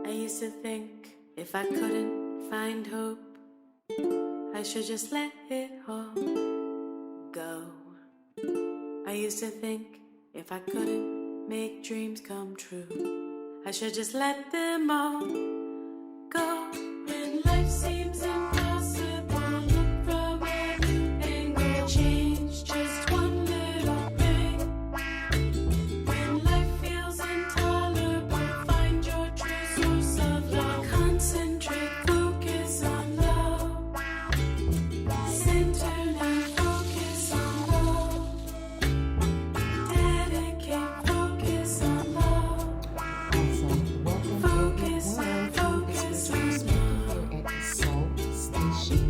I used to think if I couldn't find hope, I should just let it all go. I used to think if I couldn't make dreams come true, I should just let them all go. When life seems impossible, look from a new angle. Change just one little thing. When life feels intolerable, find your true source of love. Concentrate, focus on love. Center now, focus on love. Dedicate, focus on love. Awesome. Welcome Focus everyone on, to focus the on Spearitual here at the Soul Station.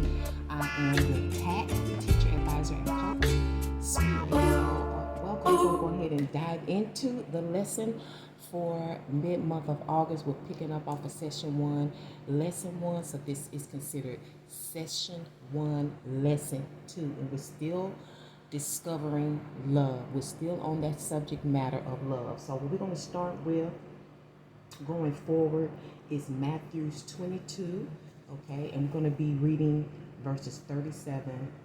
I am your Pat, teacher, advisor, and coach. Welcome. We're going to go ahead and dive into the lesson for mid-month of August. We're picking up off of session 1, lesson 1. So this is considered session 1, lesson 2. And we're still discovering love. We're still on that subject matter of love. So what we're going to start with going forward is Matthew 22, okay? And we're going to be reading verses 37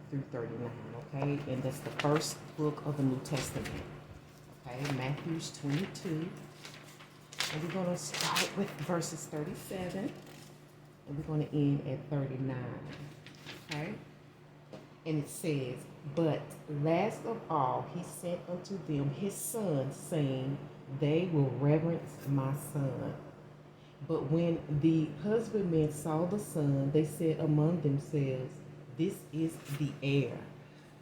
through 39, okay? And that's the first book of the New Testament, okay? Matthew 22. And we're going to start with verses 37, and we're going to end at 39, okay? And it says, "But last of all, he sent unto them his son, saying, They will reverence my son. But when the husbandmen saw the son, they said among themselves, This is the heir.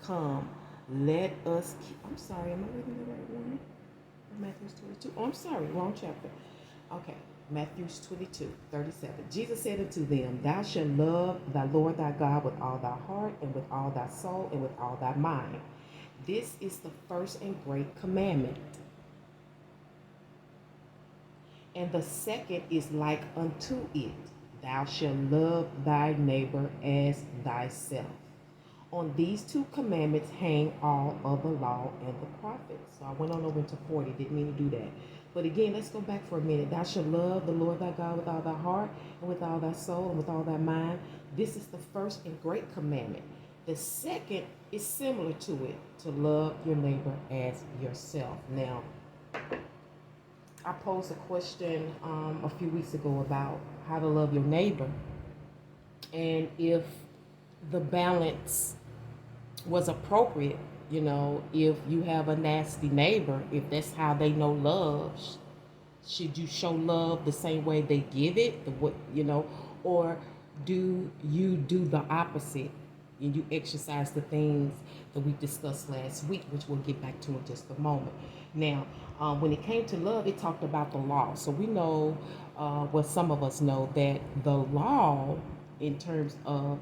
Come, let us I'm sorry, am I reading the right one? Matthew 22. Oh, I'm sorry, wrong chapter. Okay, Matthew 22, 37. Jesus said unto them, Thou shalt love thy Lord thy God with all thy heart, and with all thy soul, and with all thy mind. This is the first and great commandment. And the second is like unto it, Thou shalt love thy neighbor as thyself. On these two commandments hang all of the law and the prophets." So I went on over to 40, didn't mean to do that. But again, let's go back for a minute. "Thou shalt love the Lord thy God with all thy heart, and with all thy soul, and with all thy mind." This is the first and great commandment. The second is similar to it, to love your neighbor as yourself. Now, I posed a question a few weeks ago about how to love your neighbor, and if the balance was appropriate. You know, if you have a nasty neighbor, if that's how they know love, should you show love the same way they give it? Or do you do the opposite and you exercise the things that we discussed last week, which we'll get back to in just a moment. Now, when it came to love, it talked about the law. So we know, some of us know that the law, in terms of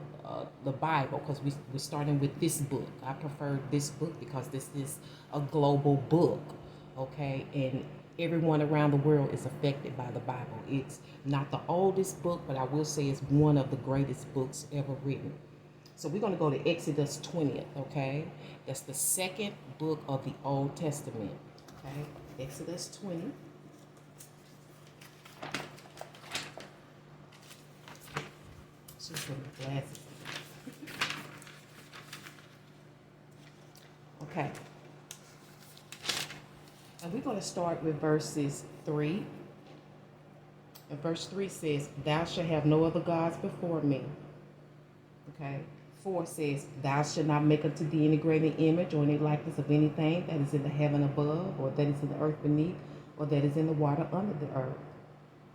the Bible, because we're starting with this book. I prefer this book because this is a global book, okay? And everyone around the world is affected by the Bible. It's not the oldest book, but I will say it's one of the greatest books ever written. So we're going to go to Exodus 20th, okay? That's the second book of the Old Testament, okay? Exodus 20. Just put my glasses on. Okay. And we're going to start with verses 3. And verse 3 says, "Thou shalt have no other gods before me." Okay. 4 says, "Thou shalt not make unto thee any graven image or any likeness of anything that is in the heaven above, or that is in the earth beneath, or that is in the water under the earth."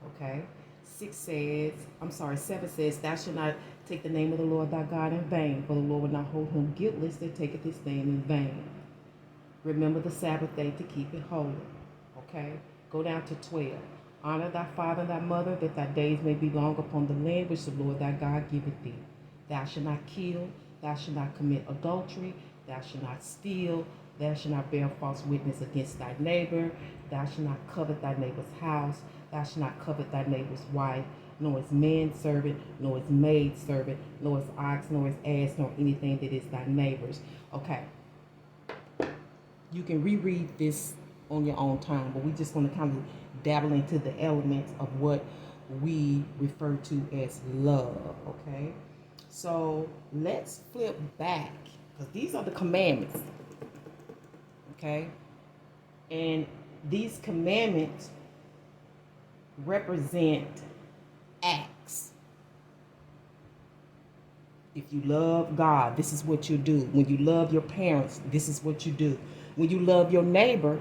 Okay. 7 says, "Thou shalt not take the name of the Lord thy God in vain, for the Lord will not hold him guiltless that taketh his name in vain. Remember the Sabbath day to keep it holy." Okay. Go down to 12. "Honor thy father and thy mother, that thy days may be long upon the land which the Lord thy God giveth thee. Thou shalt not kill, thou shalt not commit adultery, thou shalt not steal, thou shalt not bear false witness against thy neighbor, thou shalt not covet thy neighbor's house, thou shalt not covet thy neighbor's wife, nor his manservant, nor his maidservant, nor his ox, nor his ass, nor anything that is thy neighbor's." Okay. You can reread this on your own time, but we just want to kind of dabble into the elements of what we refer to as love, okay? So let's flip back, because these are the commandments, okay? And these commandments represent acts. If you love God, this is what you do. When you love your parents, this is what you do. When you love your neighbor,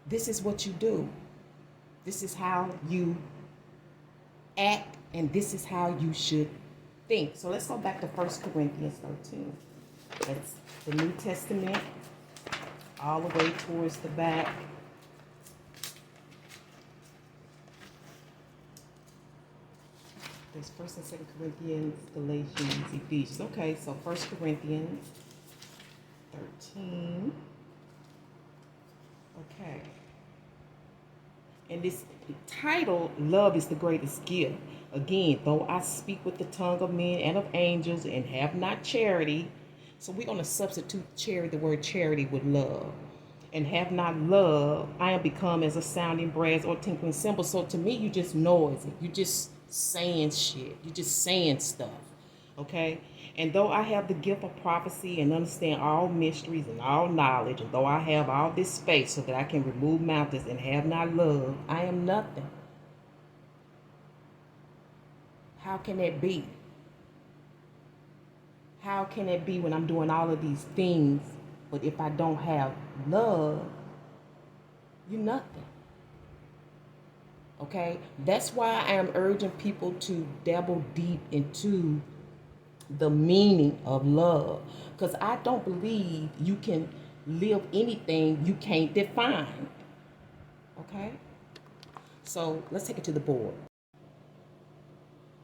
this is what you do. This is how you act, and this is how you should think. So let's go back to 1 Corinthians 13. That's the New Testament, all the way towards the back. There's 1st and 2nd Corinthians, Galatians, Ephesians. Okay, so 1 Corinthians 13. Okay. And this title, Love is the Greatest Gift. Again, though I speak with the tongue of men and of angels and have not charity. So we're going to substitute charity, the word charity, with love. And have not love, I am become as a sounding brass or tinkling cymbal. So to me, you just noisy. You just saying shit. You just saying stuff. Okay? And though I have the gift of prophecy and understand all mysteries and all knowledge, and though I have all this faith so that I can remove mountains and have not love, I am nothing. How can that be? How can it be when I'm doing all of these things, but if I don't have love, you're nothing? Okay? That's why I am urging people to dabble deep into the meaning of love, because I don't believe you can live anything you can't define. Okay, so let's take it to the board.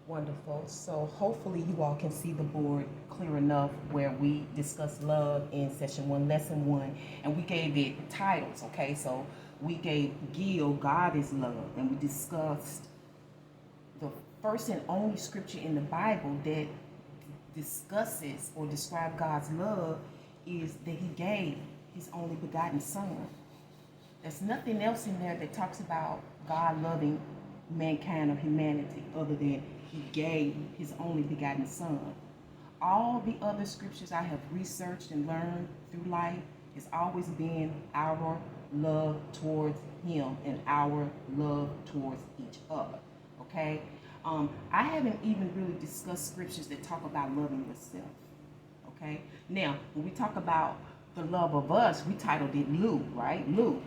Wonderful. So hopefully you all can see the board clear enough, where we discussed love in session 1, lesson 1, and we gave it titles. Okay, so we gave Gil, God is love, and we discussed the first and only scripture in the Bible that discusses or describes God's love is that he gave his only begotten son. There's nothing else in there that talks about God loving mankind or humanity other than he gave his only begotten son. All the other scriptures I have researched and learned through life has always been our love towards him and our love towards each other. Okay? I haven't even really discussed scriptures that talk about loving yourself. Okay? Now, when we talk about the love of us, we titled it Lou, right? Lou.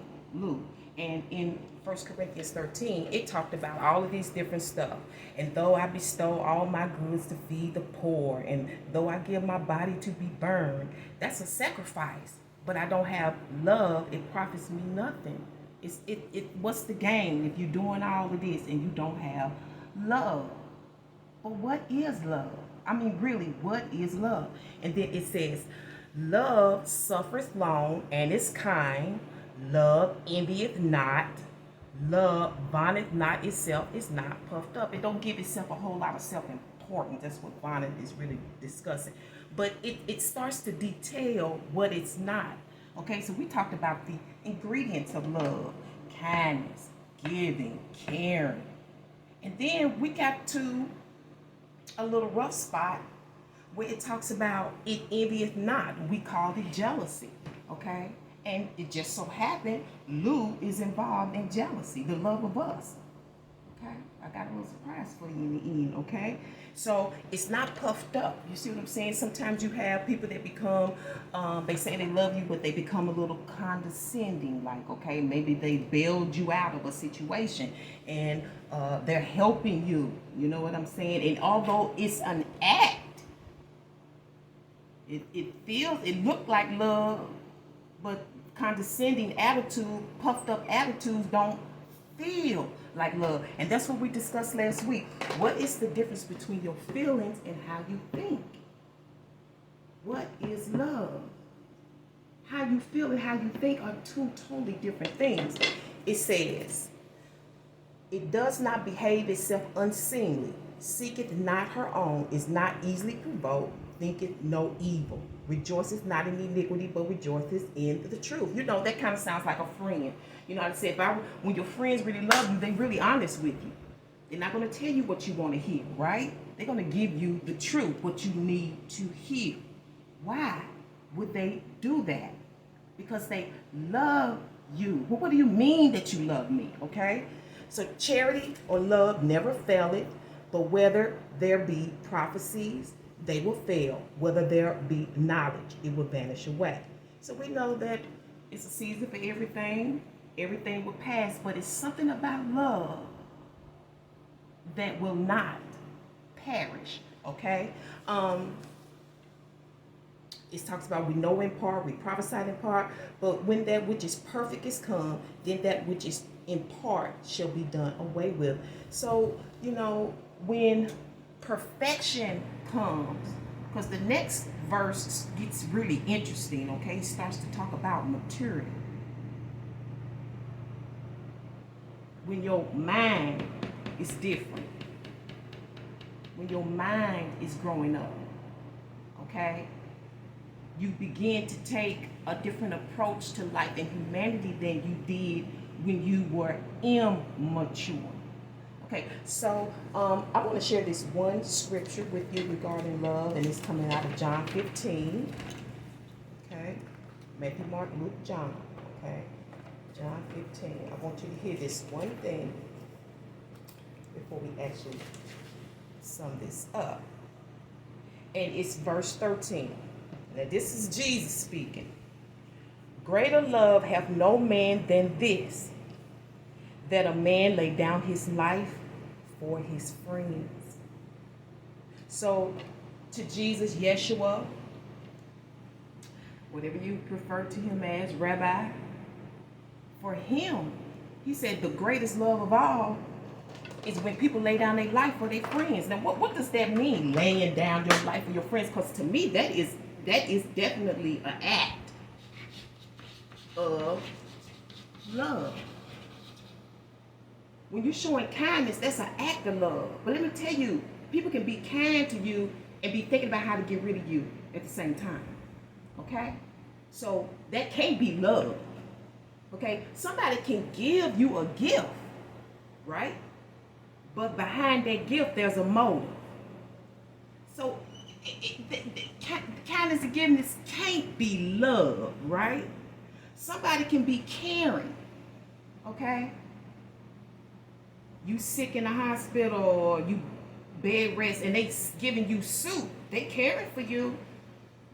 And in 1 Corinthians 13, it talked about all of these different stuff. And though I bestow all my goods to feed the poor, and though I give my body to be burned, that's a sacrifice. But I don't have love, it profits me nothing. What's the gain if you're doing all of this and you don't have love? But what is love? I mean, really, what is love? And then it says, love suffereth long and is kind. Love envieth not. Love vaunteth not itself, is not puffed up. It don't give itself a whole lot of self-importance. That's what vaunteth is really discussing. But it starts to detail what it's not. Okay, so we talked about the ingredients of love: kindness, giving, caring. And then we got to a little rough spot where it talks about it envieth not. We called it jealousy, okay? And it just so happened Lou is involved in jealousy, the love of us, okay? I got a little surprise for you in the end, okay? So it's not puffed up. You see what I'm saying? Sometimes you have people that become, they say they love you, but they become a little condescending, like, okay, maybe they bailed you out of a situation and they're helping you, you know what I'm saying? And although it's an act, it looked like love, but condescending attitude, puffed up attitudes don't feel like love. And that's what we discussed last week. What is the difference between your feelings and how you think? What is love? How you feel and how you think are two totally different things. It says, it does not behave itself unseemly, seeketh not her own, is not easily provoked, thinketh no evil. Rejoices not in iniquity, but rejoices in the truth. You know, that kind of sounds like a friend. You know how to say, when your friends really love you, they really honest with you. They're not going to tell you what you want to hear, right? They're going to give you the truth, what you need to hear. Why would they do that? Because they love you. Well, what do you mean that you love me? Okay? So charity or love never faileth, but whether there be prophecies, they will fail. Whether there be knowledge, it will vanish away. So we know that it's a season for everything. Everything will pass, but it's something about love that will not perish. Okay? It talks about we know in part, we prophesied in part, but when that which is perfect is come, then that which is in part shall be done away with. So, you know, when perfection comes, because the next verse gets really interesting, okay? It starts to talk about maturity. When your mind is different, when your mind is growing up, okay? You begin to take a different approach to life and humanity than you did when you were immature. Okay, so I want to share this one scripture with you regarding love, and it's coming out of John 15. Okay, Matthew, Mark, Luke, John. Okay, John 15. I want you to hear this one thing before we actually sum this up. And it's verse 13. Now this is Jesus speaking. Greater love hath no man than this, that a man lay down his life for his friends. So to Jesus, Yeshua, whatever you prefer to him as, Rabbi, for him, he said the greatest love of all is when people lay down their life for their friends. Now what does that mean, laying down your life for your friends? Because to me that is definitely an act of love. When you're showing kindness, that's an act of love. But let me tell you, people can be kind to you and be thinking about how to get rid of you at the same time. Okay? So that can't be love. Okay? Somebody can give you a gift, right? But behind that gift, there's a motive. So kindness and forgiveness can't be love, right? Somebody can be caring, okay? You sick in the hospital or you bed rest and they giving you soup. They caring for you,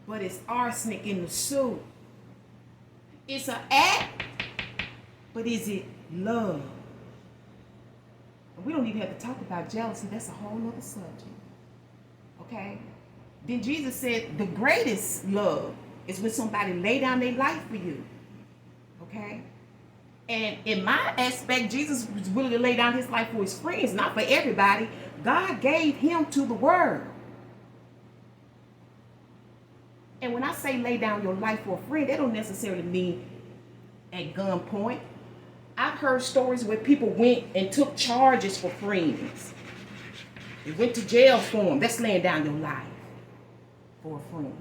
but it's arsenic in the soup. It's an act, but is it love? And we don't even have to talk about jealousy. That's a whole other subject, okay? Then Jesus said the greatest love is when somebody lay down their life for you, okay? And in my aspect, Jesus was willing to lay down his life for his friends, not for everybody. God gave him to the world. And when I say lay down your life for a friend, that don't necessarily mean at gunpoint. I've heard stories where people went and took charges for friends. They went to jail for them. That's laying down your life for a friend.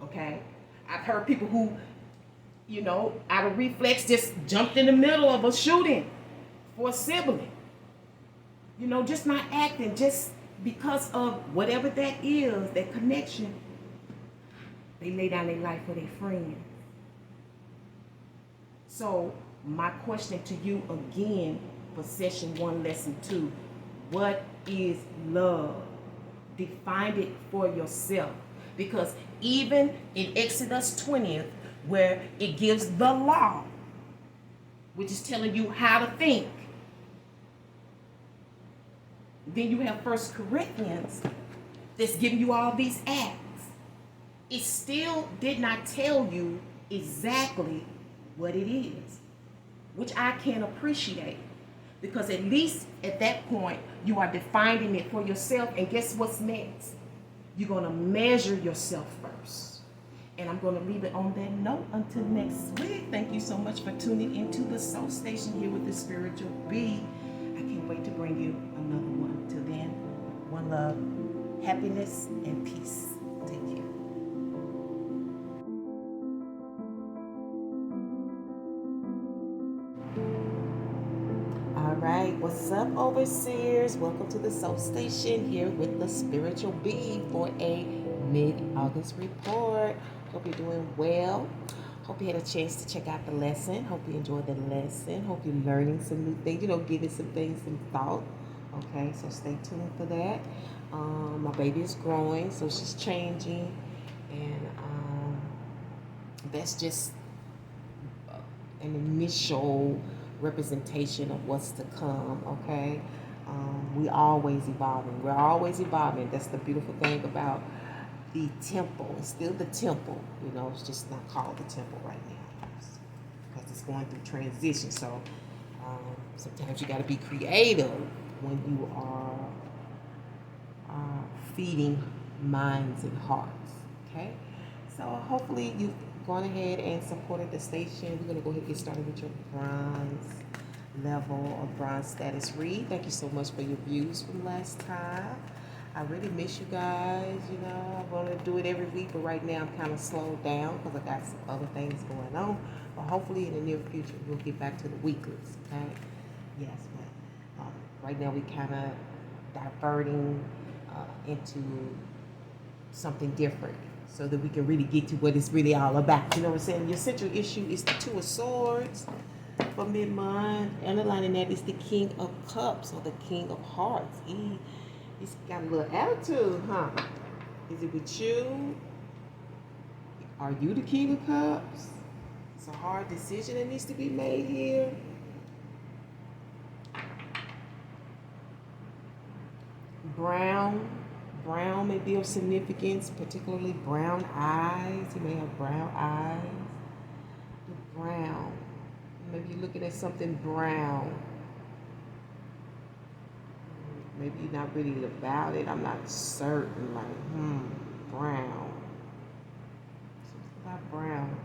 Okay? I've heard people who, you know, out of reflex just jumped in the middle of a shooting for a sibling. You know, just not acting, just because of whatever that is, that connection. They lay down their life for their friends. So my question to you again for session 1, lesson 2, what is love? Define it for yourself. Because even in Exodus 20th, where it gives the law, which is telling you how to think. Then you have 1 Corinthians that's giving you all these acts. It still did not tell you exactly what it is, which I can appreciate. Because at least at that point, you are defining it for yourself. And guess what's next? You're going to measure yourself first. And I'm going to leave it on that note until next week. Thank you so much for tuning into the Soul Station here with the Spearitual Bee. I can't wait to bring you another one. Till then, one love, happiness, and peace. Take care. All right, what's up, overseers? Welcome to the Soul Station here with the Spiritual Bee for a mid-August report. Hope you're doing well. Hope you had a chance to check out the lesson. Hope you enjoyed the lesson. Hope you're learning some new things. Giving some things some thought. Okay, so stay tuned for that. My baby is growing, so she's changing, and that's just an initial representation of what's to come. Okay, we always evolving. We're always evolving. That's the beautiful thing about the temple. It's still the temple. It's just not called the temple right now because it's going through transition. So sometimes you got to be creative when you are feeding minds and hearts. Okay, so hopefully you've gone ahead and supported the station. We're going to go ahead and get started with your bronze level or bronze status read. Thank you so much for your views from last time. I really miss you guys. I want to do it every week, but right now I'm kind of slowed down because I got some other things going on. But hopefully in the near future we'll get back to the weeklies. Okay, yes, but right now we kind of diverting into something different so that we can really get to what it's really all about. You know what I'm saying? Your central issue is the Two of Swords for mid-month. Underlining that is the King of Cups or the King of Hearts. He's got a little attitude, huh? Is it with you? Are you the King of Cups? It's a hard decision that needs to be made here. Brown may be of significance, particularly brown eyes. You may have brown eyes. The brown. Maybe you're looking at something brown. Maybe you're not really about it. I'm not certain. Brown. Something about brown.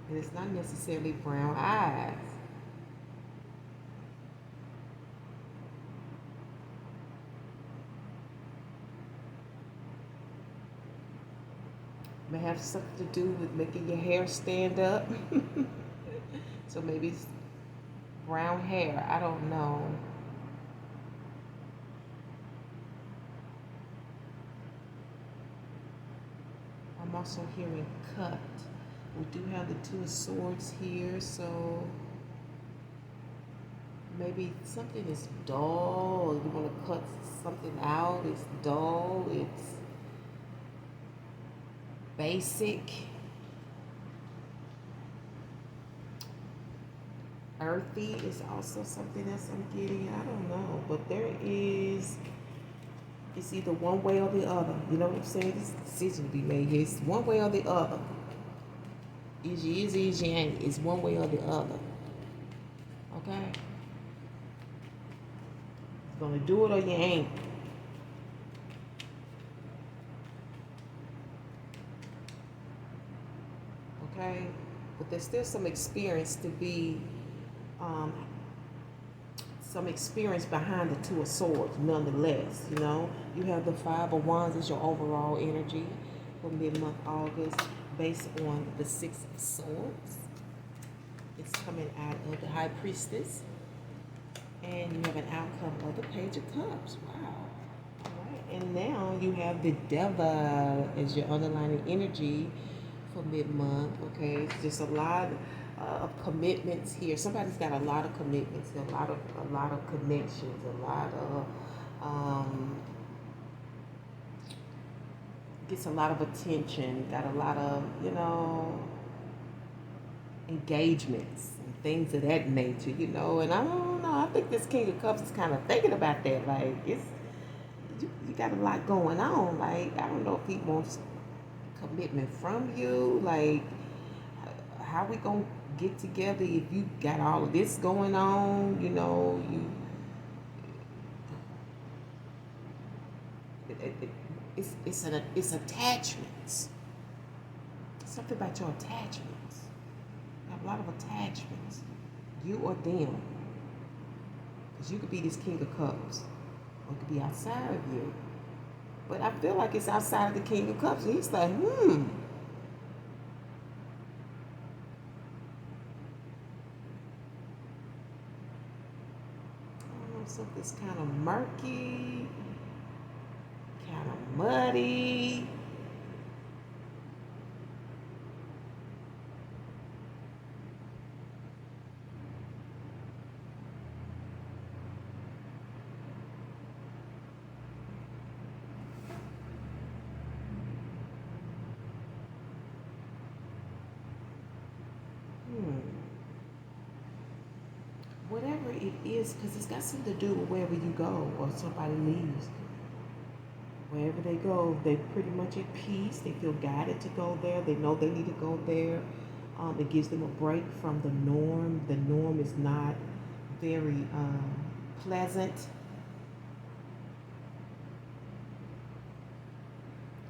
And it's not necessarily brown eyes. May have something to do with making your hair stand up. So maybe it's brown hair. I don't know. I'm also hearing cut. We do have the Two of Swords here, so maybe something is dull. You want to cut something out. It's dull. It's basic. Earthy is also something else I'm getting. I don't know, but it's either one way or the other. You know what I'm saying? This decision to be made here. It's one way or the other. Is you ain't. It's one way or the other. Okay? You're gonna do it or you ain't. Okay? But there's still some experience to be some experience behind the Two of Swords nonetheless. You have the Five of Wands as your overall energy for mid-month August based on the Six of Swords. It's coming out of the High Priestess, and you have an outcome of the Page of Cups. Wow. All right. And now you have the Devil as your underlying energy for mid-month. Okay, it's just a lot of commitments here. Somebody's got a lot of commitments, a lot of connections, a lot of gets a lot of attention, got a lot of engagements and things of that nature, and I don't know, I think this King of Cups is kind of thinking about that, like you got a lot going on, like I don't know if he wants commitment from you, like how we gonna get together if you got all of this going on, it's attachments. Something about your attachments. You have a lot of attachments, you or them, because you could be this King of Cups or it could be outside of you. But I feel like it's outside of the King of Cups. And he's like, something's kind of murky, kind of muddy. Whatever it is, because it's got something to do with wherever you go or somebody leaves. Wherever they go, they're pretty much at peace. They feel guided to go there. They know they need to go there. It gives them a break from the norm. The norm is not very pleasant.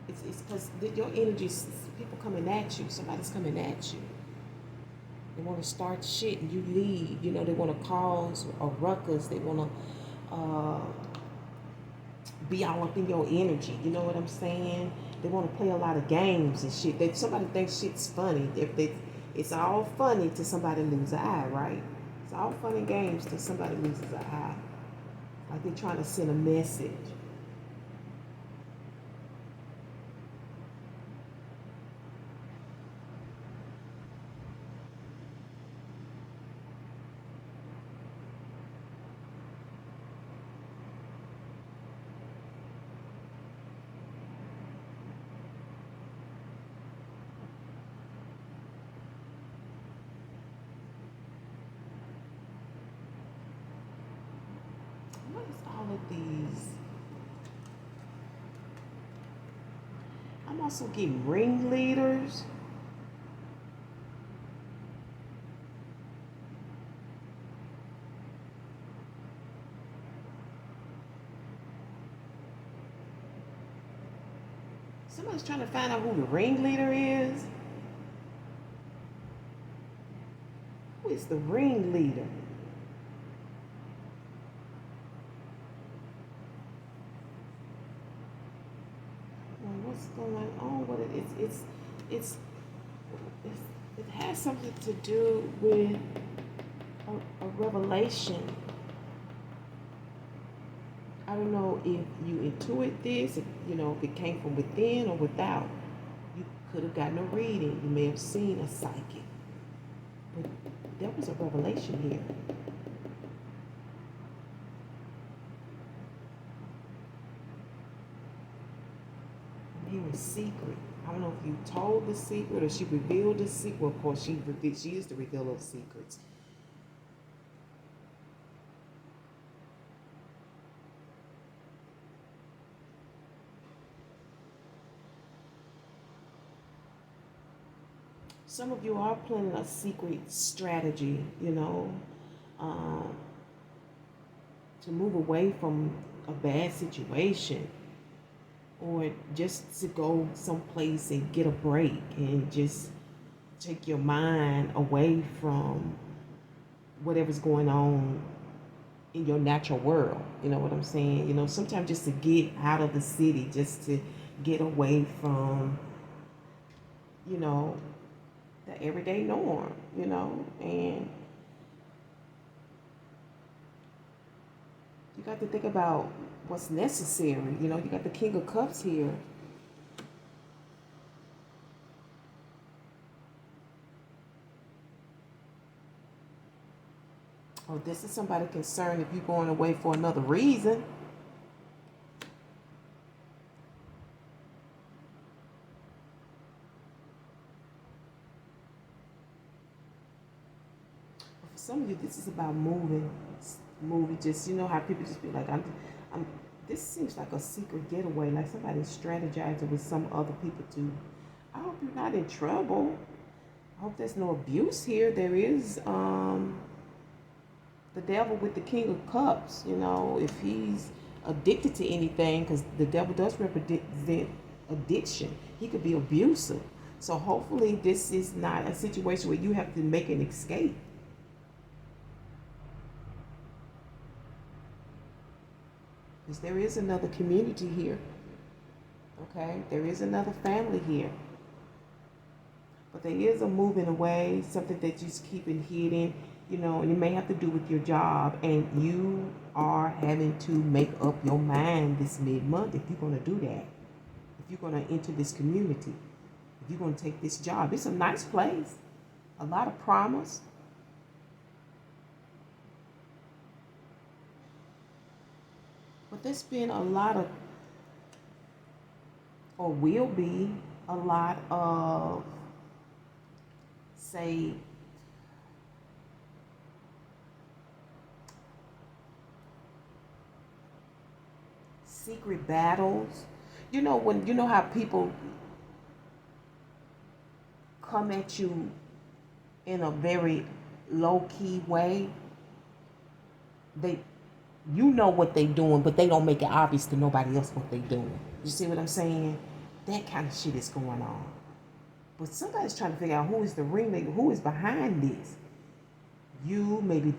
It's because your energy, people coming at you. Somebody's coming at you. They want to start shit and you leave. You know, they want to cause a ruckus. They want to be all up in your energy. You know what I'm saying? They want to play a lot of games and shit. Somebody thinks shit's funny. It's all funny till somebody loses an eye, right? It's all fun and games till somebody loses an eye. Like they're trying to send a message. What is all of these? I'm also getting ringleaders. Somebody's trying to find out who the ringleader is. Who is the ringleader? What's going on with it? It has something to do with a revelation. I don't know if you intuit this, if it came from within or without. You could have gotten a reading. You may have seen a psychic. But there was a revelation here. I'm hearing secret. I don't know if you told the secret or she revealed the secret. Well, of course, she is the revealer of secrets. Some of you are planning a secret strategy, to move away from a bad situation or just to go someplace and get a break and just take your mind away from whatever's going on in your natural world. You know what I'm saying? Sometimes just to get out of the city, just to get away from, the everyday norm, and you got to think about what's necessary. You got the King of Cups here. Oh, this is somebody concerned if you're going away for another reason. Some of you, this is about moving, just, how people just be like, this seems like a secret getaway, like somebody's strategizing with some other people too. I hope you're not in trouble. I hope there's no abuse here. There is, the devil with the King of Cups, if he's addicted to anything, because the devil does represent addiction. He could be abusive. So hopefully this is not a situation where you have to make an escape. Because there is another community here. Okay, there is another family here. But there is a moving away, something that you're keeping hidden, and it may have to do with your job. And you are having to make up your mind this mid-month if you're going to do that. If you're going to enter this community, if you're going to take this job. It's a nice place, a lot of promise. But there's been a lot of, or will be, a lot of, say, secret battles. How people come at you in a very low key way. They what they doing, but they don't make it obvious to nobody else what they doing. You see what I'm saying? That kind of shit is going on. But somebody's trying to figure out who is the ringleader, who is behind this. You, maybe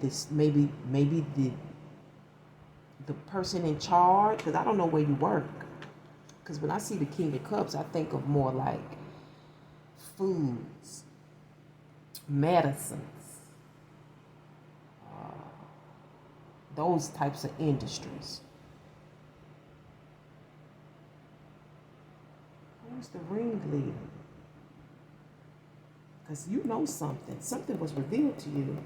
the person in charge, because I don't know where you work. Because when I see the King of Cups, I think of more like foods, medicines, those types of industries. Who's the ringleader? Because you know something was revealed to you.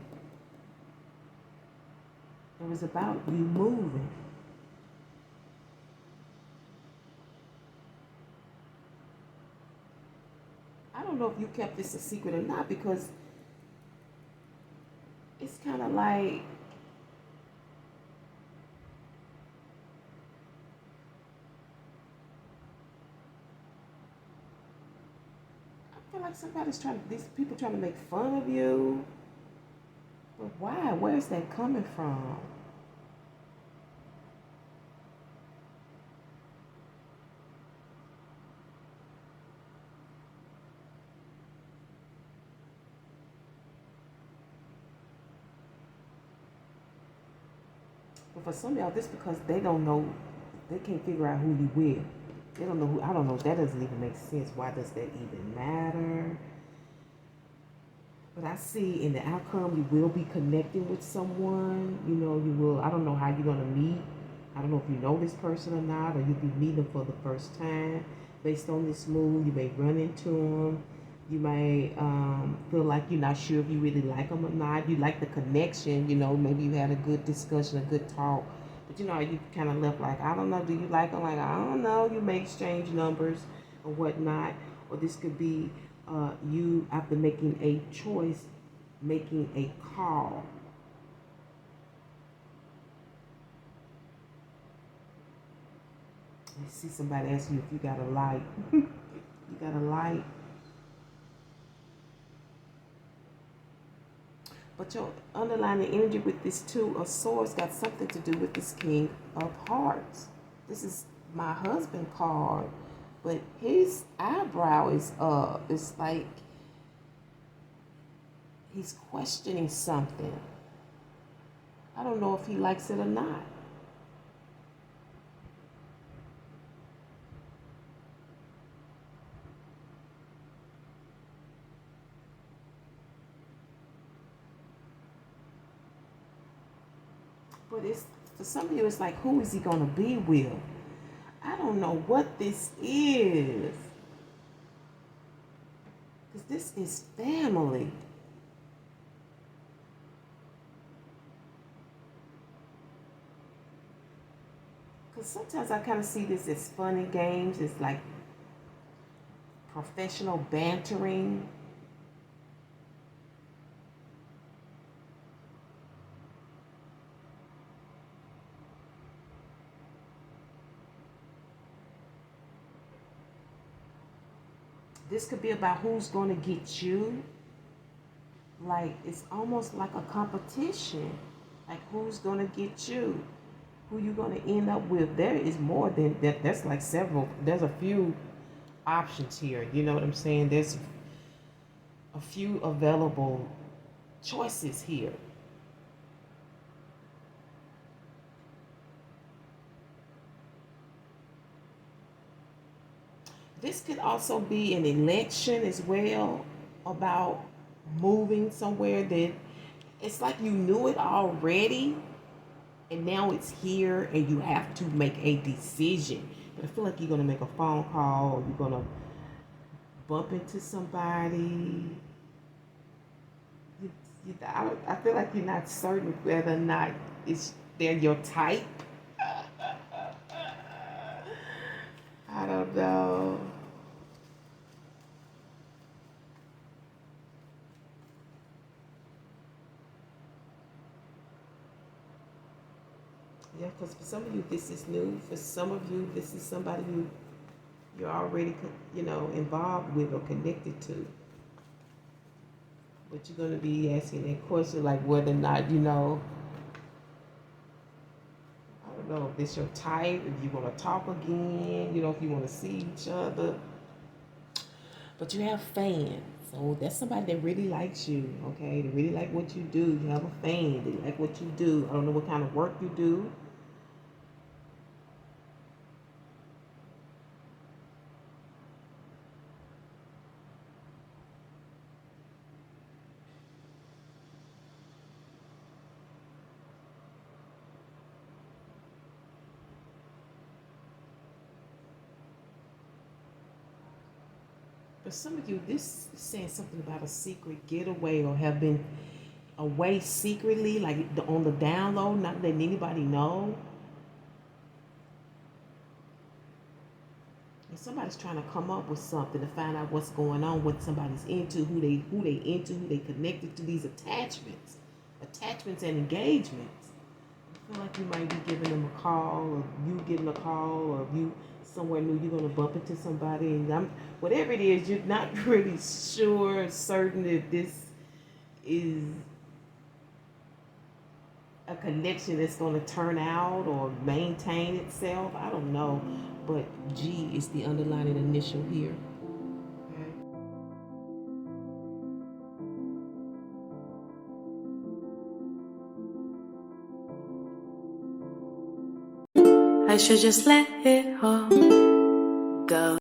It was about you moving. I don't know if you kept this a secret or not, because it's kind of like, I feel like these people trying to make fun of you. But why? Where's that coming from? But for some of y'all, this because they don't know, they can't figure out who you with. They don't know who, I don't know, that doesn't even make sense. Why does that even matter? But I see in the outcome, you will be connecting with someone. You will, I don't know how you're going to meet. I don't know if you know this person or not, or you'll be meeting them for the first time. Based on this move, you may run into them. You may feel like you're not sure if you really like them or not. You like the connection, maybe you had a good discussion, a good talk. But you kind of left like, I don't know, do you like them? Like, I don't know. You may exchange numbers or whatnot. Or this could be you, after making a choice, making a call. I see somebody asking you if you got a light. You got a light. But your underlying energy with this Two of Swords got something to do with this King of Hearts. This is my husband card. But his eyebrow is up. It's like he's questioning something. I don't know if he likes it or not. But it's, for some of you, it's like, who is he going to be with? I don't know what this is. Because this is family. Because sometimes I kind of see this as funny games. It's like professional bantering. This could be about who's going to get you. Like, it's almost like a competition. Like, who's going to get you? Who you going to end up with? There is more than that. There's like several. There's a few options here. You know what I'm saying? There's a few available choices here. This could also be an election as well, about moving somewhere that it's like you knew it already and now it's here and you have to make a decision. But I feel like you're going to make a phone call, or you're going to bump into somebody. I feel like you're not certain whether or not they're your type. I don't know. Yeah, because for some of you, this is new. For some of you, this is somebody who you're already, involved with or connected to. But you're going to be asking that question, like whether or not, I don't know if this your type, if you want to talk again, if you want to see each other. But you have fans. So that's somebody that really likes you, okay? They really like what you do. You have a fan. They like what you do. I don't know what kind of work you do. For some of you, this is saying something about a secret getaway, or have been away secretly, like on the down low, not letting anybody know. And somebody's trying to come up with something to find out what's going on, what somebody's into, who they into, who they connected to. These attachments and engagements. I feel like you might be giving them a call, or you getting a call, or you somewhere new you're gonna bump into somebody, and whatever it is, you're not really certain if this is a connection that's gonna turn out or maintain itself. I don't know, but G is the underlying initial here. I should just let it all go.